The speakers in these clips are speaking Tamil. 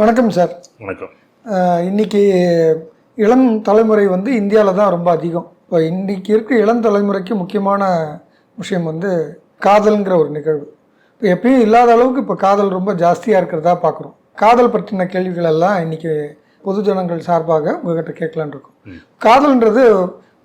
வணக்கம் சார். வணக்கம். இன்னைக்கு இளம் தலைமுறை இந்தியாவில் தான் ரொம்ப அதிகம். இப்போ இன்றைக்கி இருக்க இளம் தலைமுறைக்கு முக்கியமான விஷயம் காதல்ங்கிற ஒரு நிகழ்வு. இப்போ எப்பயும் இல்லாத அளவுக்கு இப்போ காதல் ரொம்ப ஜாஸ்தியாக இருக்கிறதா பார்க்குறோம். காதல் பற்றின கேள்விகள் எல்லாம் இன்றைக்கி பொதுஜனங்கள் சார்பாக உங்கள்கிட்ட கேட்கலான் இருக்கோம். காதல்ன்றது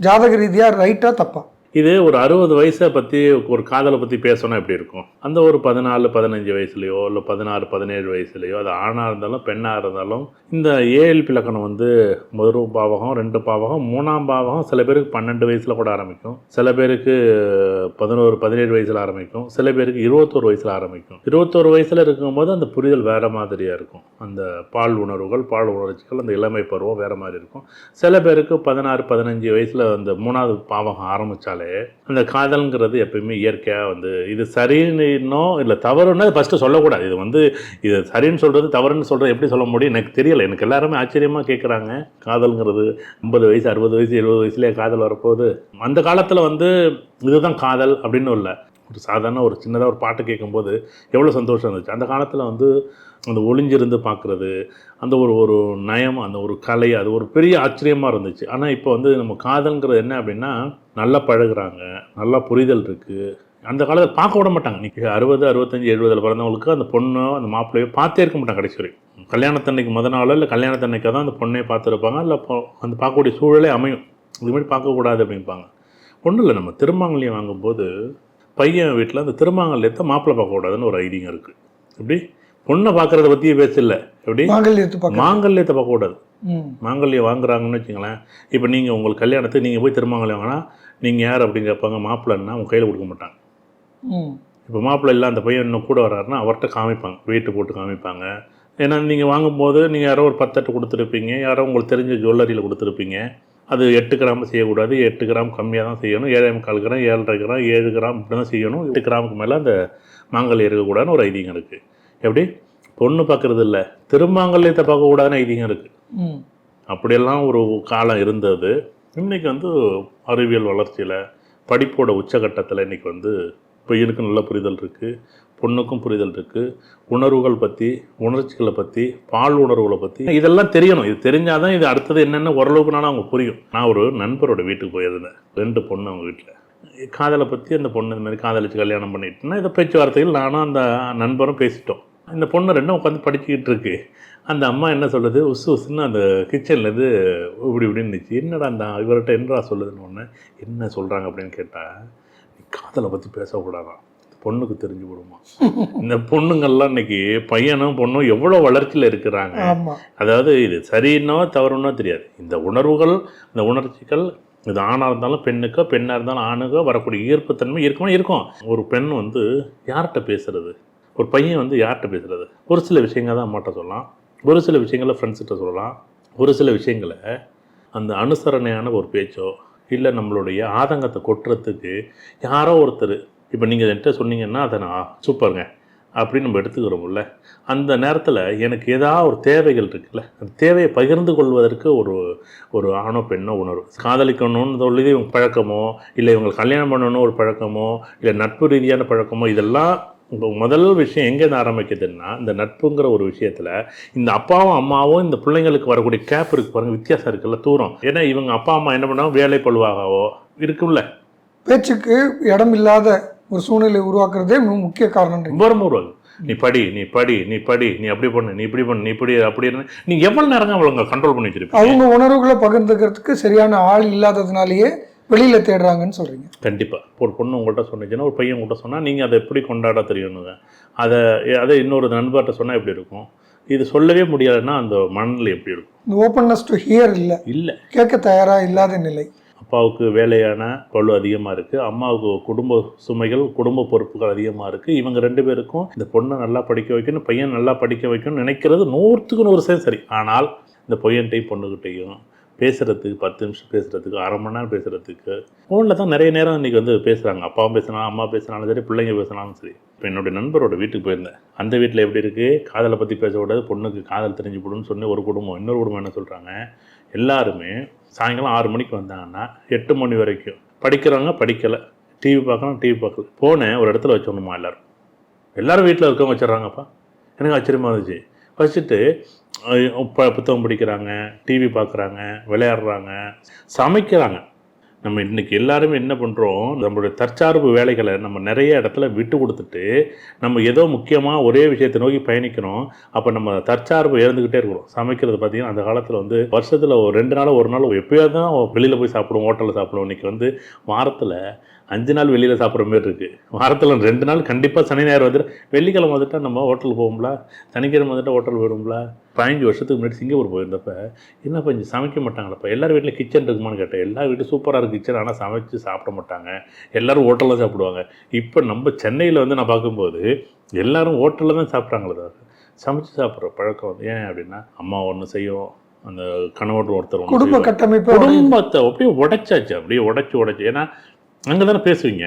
ஜாதக ரீதியாக ரைட்டாக தப்பா? இது ஒரு 60 வயசை பற்றி ஒரு காதலை பற்றி பேசணும் எப்படி இருக்கும்? அந்த ஒரு 14-15 வயசுலையோ இல்லை 16-17 வயசுலையோ அது ஆணாக இருந்தாலும் பெண்ணாக இருந்தாலும் இந்த ஏஎல்பி இலக்கணம் முதல் பாவகம் 2 பாவகம் 3ஆம் பாவகம் சில பேருக்கு 12 வயசில் கூட ஆரம்பிக்கும், சில பேருக்கு 17 வயசில் ஆரம்பிக்கும், சில பேருக்கு 21 வயசில் ஆரம்பிக்கும். 21 வயசில் இருக்கும்போது அந்த புரிதல் வேறு மாதிரியாக இருக்கும். அந்த பால் உணர்ச்சிகள் அந்த இளமை பருவம் வேறு மாதிரி இருக்கும். சில பேருக்கு 16-15 வயசில் அந்த 3ஆவது பாவகம் ஆரம்பித்தாலே அந்த காதல்ங்கிறது எப்பயுமே இயற்கையாக இது சரின்னோ இல்லை தவறுன்னு ஃபஸ்ட்டு சொல்லக்கூடாது. இது சரின்னு சொல்கிறது தவறுன்னு சொல்கிறது எப்படி சொல்ல முடியும் எனக்கு தெரியலை. எனக்கு எல்லாருமே ஆச்சரியமாக கேட்குறாங்க. காதல்ங்கிறது 50 வயசு 60 வயசு 70 வயசுலேயே காதல் வரப்போகுது. அந்த காலத்தில் இதுதான் காதல் அப்படின்னு இல்லை. ஒரு சாதாரண ஒரு சின்னதாக ஒரு பாட்டு கேட்கும்போது எவ்வளோ சந்தோஷம் இருந்துச்சு. அந்த காலத்தில் அந்த ஒளிஞ்சிருந்து பார்க்குறது, அந்த ஒரு நயம், அந்த ஒரு கலை, அது ஒரு பெரிய ஆச்சரியமாக இருந்துச்சு. ஆனால் இப்போ நம்ம காதல்ங்கிறது என்ன அப்படின்னா நல்லா பழகுறாங்க, நல்லா புரிதல் இருக்குது. அந்த காலத்தில் பார்க்க விட மாட்டாங்க. இன்றைக்கி 60, 65, 70 பிறந்தவங்களுக்கு அந்த பொண்ணோ அந்த மாப்பிள்ளையோ பார்த்தே இருக்க மாட்டாங்க கடைசி வரை. கல்யாணத்தன்னைக்கு முத நாளோ இல்லை கல்யாணத்தன்னைக்கு தான் அந்த பொண்ணே பார்த்துருப்பாங்க, இல்லை அந்த பார்க்கக்கூடிய சூழலே அமையும். இது மாதிரி பார்க்கக்கூடாது அப்படின்பாங்க. ஒன்றும் இல்லை, நம்ம திருமாங்கல்யம் வாங்கும்போது பையன் வீட்டில் அந்த திருமாங்கல்யத்தை மாப்பிள்ளை பார்க்கக்கூடாதுன்னு ஒரு ஐதீகம் இருக்குது. எப்படி பொண்ணை பார்க்குறத பற்றியே பேசல, எப்படி மாங்கல்யத்தை பார்க்கக்கூடாது. மாங்கல்யம் வாங்குறாங்கன்னு வச்சுங்களேன். இப்போ நீங்கள் உங்களுக்கு கல்யாணத்துக்கு நீங்கள் போய் திருமாங்கல்யம் வாங்கினா நீங்கள் யார் அப்படின்னு கேட்பாங்க. மாப்பிள்ளைன்னா அவங்க கையில் கொடுக்க மாட்டாங்க. இப்போ மாப்பிள்ளை இல்லை அந்த பையன் இன்னும் கூட வர்றாருன்னா அவர்கிட்ட காமிப்பாங்க, வெயிட்டு போட்டு காமிப்பாங்க. ஏன்னா நீங்கள் வாங்கும்போது நீங்கள் யாரோ ஒரு 10 தட்டு கொடுத்துருப்பீங்க, யாரோ உங்களுக்கு தெரிஞ்ச ஜுவல்லரியில் கொடுத்துருப்பீங்க. அது 8 கிராம் செய்யக்கூடாது, 8 கிராம் கம்மியாக தான் செய்யணும், 7.25 கிராம் 7.5 கிராம் 7 கிராம் இப்படி தான் செய்யணும். 8 கிராமுக்கு மேலே அந்த மாங்கல்யம் இருக்கக்கூடாதுன்னு ஒரு ஐதீகம் இருக்குது. எப்படி பொண்ணு பார்க்குறது இல்லை, திருமாங்கல்யத்தை பார்க்கக்கூடாதுன்னு ஐதீகம் இருக்குது. அப்படியெல்லாம் ஒரு காலம் இருந்தது. இன்றைக்கி அறிவியல் வளர்ச்சியில் படிப்போட உச்சகட்டத்தில் இன்றைக்கி பையனுக்கும் நல்ல புரிதல் இருக்குது, பொண்ணுக்கும் புரிதல் இருக்குது. உணர்வுகள் பற்றி, உணர்ச்சிகளை பற்றி, பால் உணர்வுகளை பற்றி இதெல்லாம் தெரியணும். இது தெரிஞ்சால் தான் இது அடுத்தது என்னென்ன ஓரளவுக்குனாலும் அவங்க புரியும். நான் ஒரு நண்பரோட வீட்டுக்கு போயிருந்தேன். 2 பொண்ணு அவங்க வீட்டில். காதலை பற்றி அந்த பொண்ணு இந்த மாதிரி காதலிச்சு கல்யாணம் பண்ணிட்டுனா இதை பேச்சுவார்த்தைகள் நானும் அந்த நண்பரும் பேசிட்டோம். இந்த பொண்ணு 2 உட்காந்து படிச்சுக்கிட்டு இருக்கு. அந்த அம்மா என்ன சொல்லுது, உசுன்னு அந்த கிச்சன்லேருந்து இப்படின்னு இருந்துச்சு. என்னடா அந்த இவர்கிட்ட என்னடா சொல்லுதுன்னு ஒன்று என்ன சொல்கிறாங்க அப்படின்னு கேட்டால், நீ காதலை பற்றி பேசக்கூடாதான், பொண்ணுக்கு தெரிஞ்சு விடுமா. இந்த பொண்ணுங்கள்லாம் இன்னைக்கு பையனும் பொண்ணும் எவ்வளோ வளர்ச்சியில் இருக்கிறாங்க. அதாவது இது சரின்னோ தவறுன்னோ தெரியாது. இந்த உணர்வுகள், இந்த உணர்ச்சிகள், இது ஆணாக இருந்தாலும் பெண்ணுக்கோ, பெண்ணாக இருந்தாலும் ஆணுக்கோ வரக்கூடிய ஈர்ப்புத்தன்மை இருக்கும். ஒரு பெண் யார்கிட்ட பேசுறது, ஒரு பையன் யார்கிட்ட பேசுறது, ஒரு சில விஷயங்கள் தான் அம்மாட்ட சொல்லலாம், ஒரு சில விஷயங்களை ஃப்ரெண்ட்ஸ்கிட்ட சொல்லலாம், ஒரு சில விஷயங்களை அந்த அனுசரணையான ஒரு பேச்சோ இல்லை நம்மளுடைய ஆதங்கத்தை கொட்டுறதுக்கு யாரோ ஒருத்தர், இப்போ நீங்கள் என்கிட்ட சொன்னீங்கன்னா அதை நான் சூப்பருங்க அப்படின்னு நம்ம எடுத்துக்கிறோம்ல. அந்த நேரத்தில் எனக்கு ஏதாவது ஒரு தேவைகள் இருக்குல்ல, அந்த தேவையை பகிர்ந்து கொள்வதற்கு ஒரு ஆணோ பெண்ணோ உணர்வு. காதலிக்கணும்னு சொல்லி இவங்க பழக்கமோ, இல்லை இவங்க கல்யாணம் பண்ணணும் ஒரு பழக்கமோ, இல்லை நட்பு ரீதியான பழக்கமோ, இதெல்லாம் இப்போ முதல் விஷயம் எங்கேருந்து ஆரம்பிக்குதுன்னா இந்த நட்புங்கிற ஒரு விஷயத்தில் இந்த அப்பாவும் அம்மாவும் இந்த பிள்ளைங்களுக்கு வரக்கூடிய கேப் இருக்குது பாருங்கள், வித்தியாசம் இருக்குல்ல, தூரம். ஏன்னா இவங்க அப்பா அம்மா என்ன பண்ணாங்க, வேலை பழுவாகவோ இருக்குல்ல, பேச்சுக்கு இடம் இல்லாத ஒரு சூழ்நிலை உருவாக்குறதே முக்கிய காரணம். ரொம்ப உருவாகுது. நீ படி நீ படி நீ படி நீ அப்படி பண்ணு நீ இப்படி பண்ணு நீ இப்படி அப்படின்னு நீ எவ்வளோ நேரம் அவங்களை கண்ட்ரோல் பண்ணி வச்சிருப்பீங்க. அவங்க உணர்வுகளை பகிர்ந்துக்கிறதுக்கு சரியான ஆள் இல்லாததுனாலேயே வெளியில் தேடுறாங்கன்னு சொல்கிறீங்க. கண்டிப்பாக. ஒரு பொண்ணு உங்கள்கிட்ட சொன்னிச்சுன்னா, ஒரு பையன் உங்கள்கிட்ட சொன்னால் நீங்கள் அதை எப்படி கொண்டாட தெரியணுங்க. அதை இன்னொரு நண்பர்கிட்ட சொன்னால் எப்படி இருக்கும், இது சொல்லவே முடியாதுன்னா அந்த மனநிலை எப்படி இருக்கும். இந்த ஓப்பன்னஸ் டு ஹியர் இல்லை கேட்க தயாராக இல்லாத நிலை. அப்பாவுக்கு வேலையான பளு அதிகமாக இருக்குது, அம்மாவுக்கு குடும்ப சுமைகள் குடும்ப பொறுப்புகள் அதிகமாக இருக்குது. இவங்க 2 பேருக்கும் இந்த பொண்ணை நல்லா படிக்க வைக்கணும், பையன் நல்லா படிக்க வைக்கணும்னு நினைக்கிறது 100க்கு 100% சரி. ஆனால் இந்த பையன்கிட்டையும் பொண்ணுக்கிட்டையும் பேசுகிறதுக்கு 10 நிமிஷம் பேசுகிறதுக்கு 1/2 மணி நேரம் பேசுகிறதுக்கு ஃபோனில் தான் நிறைய நேரம் இன்றைக்கி பேசுகிறாங்க. அப்பாவும் பேசினாலும் அம்மா பேசினாலும் சரி, பிள்ளைங்க பேசினாலும் சரி. இப்போ என்னுடைய நண்பரோட வீட்டுக்கு போயிருந்தேன். அந்த வீட்டில் எப்படி இருக்குது, காதலை பற்றி பேசக்கூடாது, பொண்ணுக்கு காதல் தெரிஞ்சு போடுன்னு சொன்னி ஒரு குடும்பம். இன்னொரு குடும்பம் என்ன சொல்கிறாங்க, எல்லாருமே சாயங்காலம் 6 மணிக்கு வந்தாங்கன்னா 8 மணி வரைக்கும் படிக்கிறவங்க படிக்கலை, டிவி பார்க்கலாம் டிவி பார்க்கல, ஃபோனை ஒரு இடத்துல வச்சோணுமா எல்லோரும் வீட்டில் இருக்கவங்க வச்சிட்றாங்கப்பா. எனக்கு ஆச்சரியமாக இருந்துச்சு. வச்சுட்டு புத்தகம் படிக்கிறாங்க, டிவி பார்க்குறாங்க, விளையாடுறாங்க, சமைக்கிறாங்க. நம்ம இன்றைக்கி எல்லாருமே என்ன பண்ணுறோம், நம்மளுடைய தற்சார்பு வேலைகளை நம்ம நிறைய இடத்துல விட்டு கொடுத்துட்டு நம்ம ஏதோ முக்கியமாக ஒரே விஷயத்தை நோக்கி பயணிக்கிறோம். அப்போ நம்ம தற்சார்பு இழந்துக்கிட்டே இருக்கிறோம். சமைக்கிறது பார்த்திங்கன்னா அந்த காலத்தில் வந்து வருஷத்தில் ஒரு 2 நாள் 1 நாள் எப்போயாவது தான் வெளியில் போய் சாப்பிடுவோம், ஹோட்டலில் சாப்பிடுவோம். இன்றைக்கி வந்து வாரத்தில் 5 நாள் வெளியில் சாப்பிட்ற மாரி இருக்குது. வாரத்தில் 2 நாள் கண்டிப்பாக சனி ஞாயிறு வந்துட்டு, வெள்ளிக்கிழமை வந்துட்டால் நம்ம ஹோட்டலுக்கு போகும்ல, சனிக்கிழமை வந்துட்டால் ஹோட்டல் போயிடும்ல. 15 வருஷத்துக்கு முன்னாடி சிங்கப்பூர் போயிருந்தப்ப என்னப்பா இங்கே சமைக்க மாட்டாங்களப்பா, எல்லார் வீட்டில் கிச்சன் இருக்குமான்னு கேட்டேன். எல்லா வீட்டும் சூப்பராக இருக்குது கிச்சன், ஆனால் சமைச்சு சாப்பிட மாட்டாங்க, எல்லோரும் ஹோட்டலில் சாப்பிடுவாங்க. இப்போ நம்ம சென்னையில் வந்து நான் பார்க்கும்போது எல்லோரும் ஹோட்டலில் தான் சாப்பிட்றாங்களே, சமைச்சு சாப்பிட்ற பழக்கம் வந்து ஏன் அப்படின்னா, அம்மா ஒன்று செய்யும், அந்த கணவர் ஒருத்தர் குடும்ப கட்டமைப்பு குடும்பத்தை அப்படியே உடைச்சாச்சு, அப்படியே உடைச்சி. ஏன்னா அங்கே தானே பேசுவீங்க,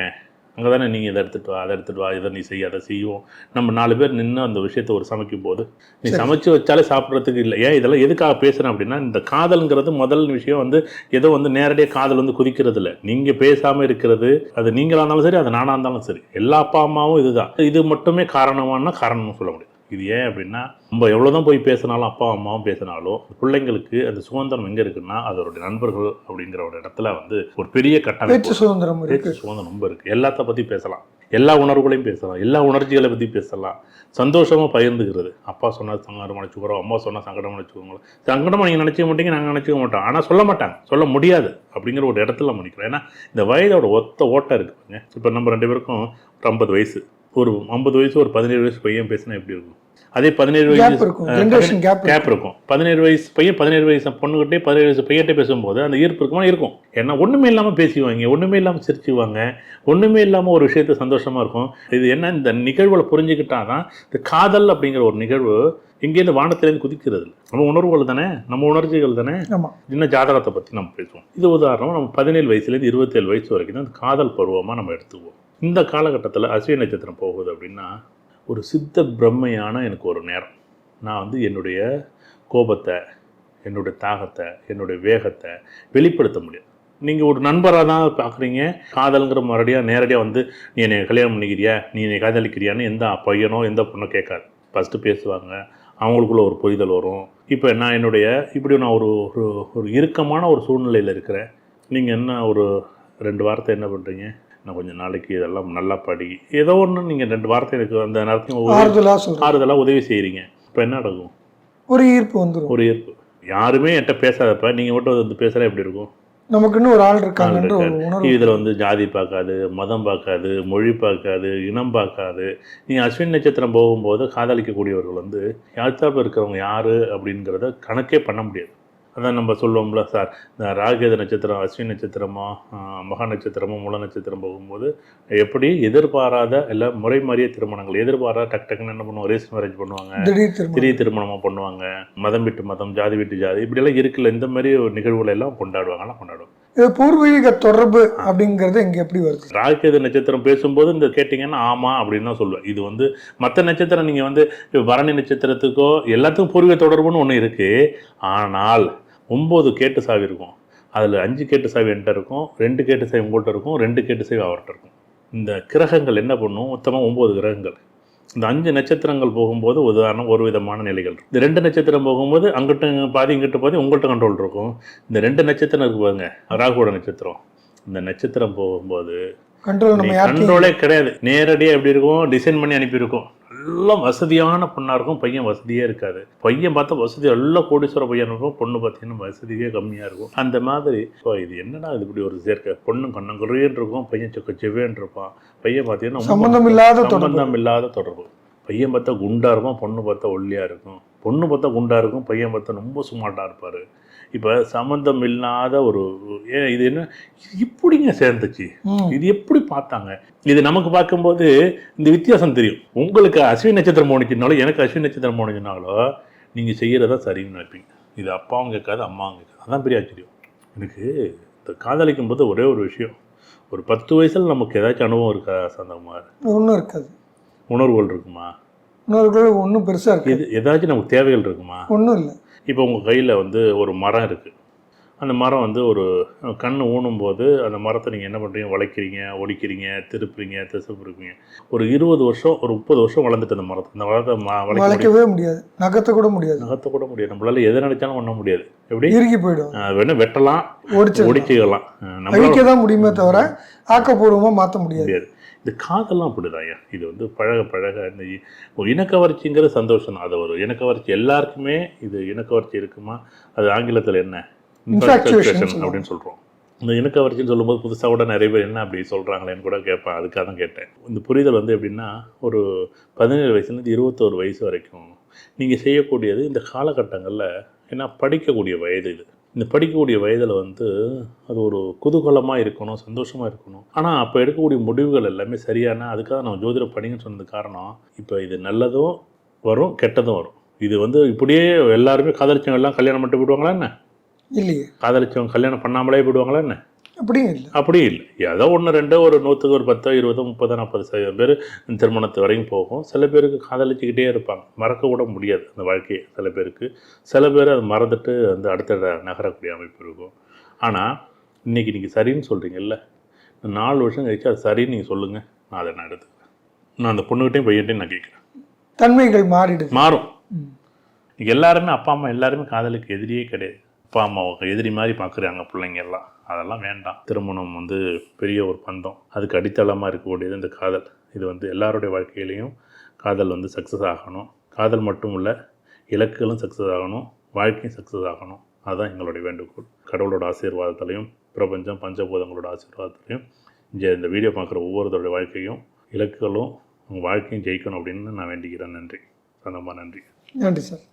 அங்கே தானே நீங்கள் இதை எடுத்துகிட்டு வா, அதை எடுத்துகிட்டு வா, இதை நீ செய்ய, அதை செய்வோம். நம்ம 4 பேர் நின்று அந்த விஷயத்தை ஒரு சமைக்கும் போது நீ சமைச்சு வச்சாலே சாப்பிட்றதுக்கு இல்லை. ஏன் இதெல்லாம் எதுக்காக பேசுகிறேன் அப்படின்னா, இந்த காதல்ங்கிறது முதல் விஷயம் வந்து ஏதோ வந்து நேரடியாக காதல் வந்து குதிக்கிறது இல்லை. நீங்கள் பேசாமல் இருக்கிறது, அது நீங்களாக இருந்தாலும் சரி, அது நானாக இருந்தாலும் சரி, எல்லா அப்பா அம்மாவும் இதுதான். இது மட்டுமே காரணம்னு சொல்ல முடியாது. இது ஏன் அப்படின்னா, நம்ம எவ்வளோதான் போய் பேசினாலும், அப்பா அம்மாவும் பேசினாலும், பிள்ளைங்களுக்கு அந்த சுதந்திரம் எங்கே இருக்குன்னா, அதோடைய நண்பர்கள் அப்படிங்கிற ஒரு இடத்துல வந்து ஒரு பெரிய கட்டமைப்பு சுதந்திரம் ரொம்ப இருக்குது. எல்லாத்த பற்றி பேசலாம், எல்லா உணர்வுகளையும் பேசலாம், எல்லா உணர்ச்சிகளை பற்றி பேசலாம், சந்தோஷமாக பகிர்ந்துக்கிறது. அப்பா சொன்னால் சங்கடம் நினச்சிக்கிறோம், அம்மா சொன்னால் சங்கடம் நினச்சிக்கோங்களா, சங்கடமாக நீங்கள் நினச்சிக்க மாட்டீங்க, நாங்கள் நினச்சிக்க மாட்டோம். ஆனால் சொல்ல மாட்டாங்க, சொல்ல முடியாது அப்படிங்கிற ஒரு இடத்துல நம்ம நிற்கிறோம். ஏன்னா இந்த வயதோட ஓட்டம் இருக்குங்க. இப்போ நம்ம 2 பேருக்கும் ஒரு 50 வயசு, ஒரு 50 வயசு, ஒரு 17 வயசு பையன் பேசினா எப்படி இருக்கும்? அதே 17 வயசு கேப் இருக்கும். 17 வயசு பையன் 17 வயசு பொண்ணுகிட்டே 17 வயசு பையன்கிட்ட பேசும்போது அந்த ஈர்ப்பு இருக்குமா? இருக்கும். ஏன்னா ஒன்றுமே இல்லாமல் பேசிவாங்க, ஒன்றுமே இல்லாமல் சிரிச்சுவாங்க, ஒன்றுமே இல்லாமல் ஒரு விஷயத்த சந்தோஷமாக இருக்கும். இது என்ன, இந்த நிகழ்வுகளை புரிஞ்சுக்கிட்டால் தான் இந்த காதல் அப்படிங்கிற ஒரு நிகழ்வு இங்கேருந்து வானத்திலேருந்து குதிக்கிறது. நம்ம உணர்வுகள் தானே, நம்ம உணர்ச்சிகள் தானே. இன்னும் ஜாதகத்தை பற்றி நம்ம பேசுவோம். இது உதாரணம், நம்ம 17 வயசுலேருந்து 27 வயசு வரைக்கும் தான் காதல் பருவமாக நம்ம எடுத்துக்குவோம். இந்த காலகட்டத்தில் அஸ்வினி நட்சத்திரம் போகுது அப்படின்னா ஒரு சித்த பிரம்மையான எனக்கு ஒரு நேரம். நான் வந்து என்னுடைய கோபத்தை, என்னுடைய தாகத்தை, என்னுடைய வேகத்தை வெளிப்படுத்த முடியாது. நீங்கள் ஒரு நண்பராக தான் பார்க்குறீங்க. காதலுங்கிற நேரடியாக வந்து நீ என்னை கல்யாணம் பண்ணிக்கிறியா, நீ என்னை காதலிக்கிறியான்னு எந்த பையனோ எந்த பொண்ணோ கேட்காது. ஃபஸ்ட்டு பேசுவாங்க, அவங்களுக்குள்ள ஒரு புரிதல் வரும். இப்போ நான் இப்படி நான் ஒரு இறுக்கமான ஒரு சூழ்நிலையில் இருக்கிறேன். நீங்கள் என்ன ஒரு 2 வார்த்தை என்ன பண்ணுறீங்க, நான் கொஞ்சம் நாளைக்கு இதெல்லாம் நல்லா படி, ஏதோ ஒன்று நீங்கள் 2 வார்த்தை எனக்கு அந்த நேரத்தையும் ஆறுதலாக உதவி செய்கிறீங்க. இப்போ என்ன நடக்கும்? ஒரு ஈர்ப்பு வந்துடும். ஒரு ஈர்ப்பு. யாருமே என்கிட்ட பேசாதப்ப நீங்கள் மட்டும் வந்து பேசுகிறா எப்படி இருக்கும்? நமக்குன்னு ஒரு ஆள் இருக்காங்க. இதில் வந்து ஜாதி பார்க்காது, மதம் பார்க்காது, மொழி பார்க்காது, இனம் பார்க்காது. நீங்கள் அஸ்வினி நட்சத்திரம் போகும்போது காதலிக்கக்கூடியவர்கள் வந்து யாழ்த்தாப்பில் இருக்கிறவங்க யார் அப்படிங்கிறத கணக்கே பண்ண முடியாது. அதான் நம்ம சொல்லுவோம்ல சார், இந்த ராகேது நட்சத்திரம், அஸ்வினி நட்சத்திரமோ, மகா நட்சத்திரமோ, மூல நட்சத்திரம் போகும்போது எப்படி எதிர்பாராத இல்லை முறை மாறிய திருமணங்கள், எதிர்பாராத டக்குன்னு என்ன பண்ணுவோம், ரேஸ் மேரேஜ் பண்ணுவாங்க, திடீர் திருமணமாக பண்ணுவாங்க, மதம் விட்டு மதம், ஜாதி விட்டு ஜாதி, இப்படியெல்லாம் இருக்குல்ல. இந்த மாதிரி நிகழ்வுகளை எல்லாம் கொண்டாடுவாங்க. இது பூர்வீக தொடர்பு அப்படிங்கிறது இங்கே எப்படி வருது? ராகேது நட்சத்திரம் பேசும்போது இந்த கேட்டிங்கன்னா ஆமாம் அப்படின்னு தான் சொல்லுவேன். இது வந்து மற்ற நட்சத்திரம் நீங்கள் வந்து பரணி நட்சத்திரத்துக்கோ எல்லாத்துக்கும் பூர்வீக தொடர்புன்னு ஒன்று இருக்குது. ஆனால் 9 கேட்டு சாவி இருக்கும். அதில் 5 கேட்டு சாவி என்கிட்ட இருக்கும், 2 கேட்டு சாவி உங்கள்கிட்ட இருக்கும், 2 கேட்டு சாவி அவர்கிட்ட இருக்கும். இந்த கிரகங்கள் என்ன பண்ணும், மொத்தமாக 9 கிரகங்கள். இந்த 5 நட்சத்திரங்கள் போகும்போது உதாரணம் ஒரு விதமான நிலைகள். இந்த 2 நட்சத்திரம் போகும்போது அங்கிட்ட பாதி இங்கிட்ட பாதி உங்கள்கிட்ட கண்ட்ரோல் இருக்கும். இந்த 2 நட்சத்திரம் இருக்கு பாருங்க, ராகுவோட நட்சத்திரம். இந்த நட்சத்திரம் போகும்போது கண்ட்ரோலே கிடையாது. நேரடியாக எப்படி இருக்கும், டிசைன் பண்ணி அனுப்பியிருக்கோம். எல்லாம் வசதியான பொண்ணாக இருக்கும், பையன் வசதியே இருக்காது. பையன் பார்த்தா வசதி எல்லாம் கோடீஸ்வர பையன் இருக்கும், பொண்ணு பார்த்தீங்கன்னா வசதியே கம்மியாக இருக்கும். அந்த மாதிரி இது என்னடா இது இப்படி ஒரு சேர்க்கை, பொண்ணு கண்ணங்குறையன்னு இருக்கும், பையன் சொக்க செவ்வேன்னு இருப்பான். பையன் பார்த்தீங்கன்னா சம்பந்தம் இல்லாத தொடர்பு. பையன் பார்த்தா குண்டாக இருக்கும், பொண்ணு பார்த்தா ஒல்லியாக இருக்கும். பொண்ணு பார்த்தா குண்டாக இருக்கும், பையன் பார்த்தா ரொம்ப சுமார்ட்டாக இருப்பார். இப்போ சம்மந்தம் இல்லாத இது என்ன இப்படிங்க சேர்ந்துச்சு, இது எப்படி பார்த்தாங்க, இது நமக்கு பார்க்கும்போது இந்த வித்தியாசம் தெரியும். உங்களுக்கு அஸ்வினி நட்சத்திரம் போனிச்சுனாலும் எனக்கு அஸ்வினி நட்சத்திரம் போனிச்சுனாலோ நீங்கள் செய்கிறதா சரின்னு நினைப்பீங்க. இது அப்பாவும் கேட்காது, அம்மாவும் கேட்காது. அதான் பெரிய ஆச்சரியம். எனக்கு இந்த காதலிக்கும் போது ஒரே ஒரு விஷயம், ஒரு 10 வயசில் நமக்கு ஏதாச்சும் அனுபவம் இருக்கா சந்தகுமார்? ஒன்றும் இருக்காது. உணர்வுகள் இருக்குமா? உணர்வுகள் ஒன்றும் பெருசாக இருக்குது. ஏதாச்சும் நமக்கு தேவைகள் இருக்குமா? ஒன்றும் இல்லை. இப்போ உங்கள் கையில் வந்து ஒரு மரம் இருக்குது, அந்த மரம் வந்து ஒரு கண் ஊனும்போது அந்த மரத்தை நீங்கள் என்ன பண்ணுறீங்க, வளைக்கிறீங்க, ஒடிக்கிறீங்க, திருப்புறீங்க, திருப்புறீங்க. ஒரு 20 வருஷம் ஒரு 30 வருஷம் வளர்ந்துட்டு அந்த மரத்தை வளைக்கவே முடியாது, நகர்த்த கூட முடியாது. நம்மளால எதை நினைச்சாலும் பண்ண முடியாது. எப்படி இறுகி போயிடும். வேணும் வெட்டலாம், ஒடிச்சுக்கலாம், அழிக்க தான் முடியுமே தவிர ஆக்கப்பூர்வமாக மாற்ற முடியாது. இந்த காதெல்லாம் அப்படிதான். இது வந்து பழக பழக இந்த இனக்கவர்ச்சிங்கிற சந்தோஷம் தான். அது ஒரு இனக்கவர்ச்சி எல்லாருக்குமே. இது இனக்கவர்ச்சி இருக்குமா, அது ஆங்கிலத்தில் என்ன இன்ஃபாக்சுவேஷன் அப்படின்னு சொல்கிறோம். இந்த இனக்கவர்ச்சின்னு சொல்லும்போது புதுசாக கூட நிறைய பேர் என்ன அப்படி சொல்கிறாங்களேன்னு கூட கேட்பேன். அதுக்காக தான் கேட்டேன். இந்த புரிதல் வந்து எப்படின்னா, ஒரு 17 வயசுலேருந்து 21 வயசு வரைக்கும் நீங்கள் செய்யக்கூடியது இந்த காலகட்டங்களில் ஏன்னா படிக்கக்கூடிய வயது இது. இந்த படிக்கக்கூடிய வயதில் வந்து அது ஒரு குதூகலமாக இருக்கணும், சந்தோஷமாக இருக்கணும். ஆனால் அப்போ எடுக்கக்கூடிய முடிவுகள் எல்லாமே சரியான, அதுக்காக நம்ம ஜோதிடம் படிங்கன்னு சொன்னது காரணம், இப்போ இது நல்லதும் வரும், கெட்டதும் வரும். இது வந்து இப்படியே எல்லாருமே காதலிச்சவங்க எல்லாம் கல்யாணம் பண்ணிட்டு போயிடுவாங்களா என்ன? இல்லையே. காதலிச்சவங்க கல்யாணம் பண்ணாமலே போயிடுவாங்களா என்ன? அப்படியும் இல்லை. அப்படியும் இல்லை. ஏதோ 1 2 ஒரு 100க்கு ஒரு 10 20 30 40% பேர் திருமணத்து வரைக்கும் போகும். சில பேருக்கு காதலிச்சுக்கிட்டே இருப்பாங்க, மறக்க கூட முடியாது அந்த வாழ்க்கையை சில பேருக்கு. சில பேர் அதை மறந்துட்டு வந்து அடுத்த நகரக்கூடிய அமைப்பு இருக்கும். ஆனால் இன்றைக்கி நீங்கள் சரின்னு சொல்கிறீங்கல்ல, 4 வருஷம் கழிச்சு அது சரின்னு நீங்கள் சொல்லுங்கள், நான் அதை நான் எடுத்துக்கிறேன். நான் அந்த பொண்ணுகிட்டையும் பையன்ட்டையும் நான் கேட்குறேன். தன்மைகள் மாறும். எல்லாருமே அப்பா அம்மா எல்லாருமே காதலுக்கு எதிரியே கிடையாது. அப்பா அம்மாவை எதிரி மாதிரி பார்க்குறாங்க பிள்ளைங்க எல்லாம். அதெல்லாம் வேண்டாம். திருமணம் வந்து பெரிய ஒரு பந்தம், அதுக்கு அடித்தளமாக இருக்கக்கூடியது இந்த காதல். இது வந்து எல்லாருடைய வாழ்க்கையிலையும் காதல் வந்து சக்ஸஸ் ஆகணும். காதல் மட்டும் இல்லை, இலக்குகளும் சக்ஸஸ் ஆகணும், வாழ்க்கையும் சக்ஸஸ் ஆகணும். அதுதான் எங்களுடைய வேண்டுகோள். கடவுளோட ஆசீர்வாதத்திலையும் பிரபஞ்சம் பஞ்சபூதங்களோட ஆசீர்வாதத்திலையும் இந்த வீடியோ பார்க்குற ஒவ்வொருத்தருடைய வாழ்க்கையும் இலக்குகளும் உங்கள் வாழ்க்கையும் ஜெயிக்கணும் அப்படின்னு நான் வேண்டிக்கிறேன். நன்றி. ரொம்ப நன்றி. நன்றி சார்.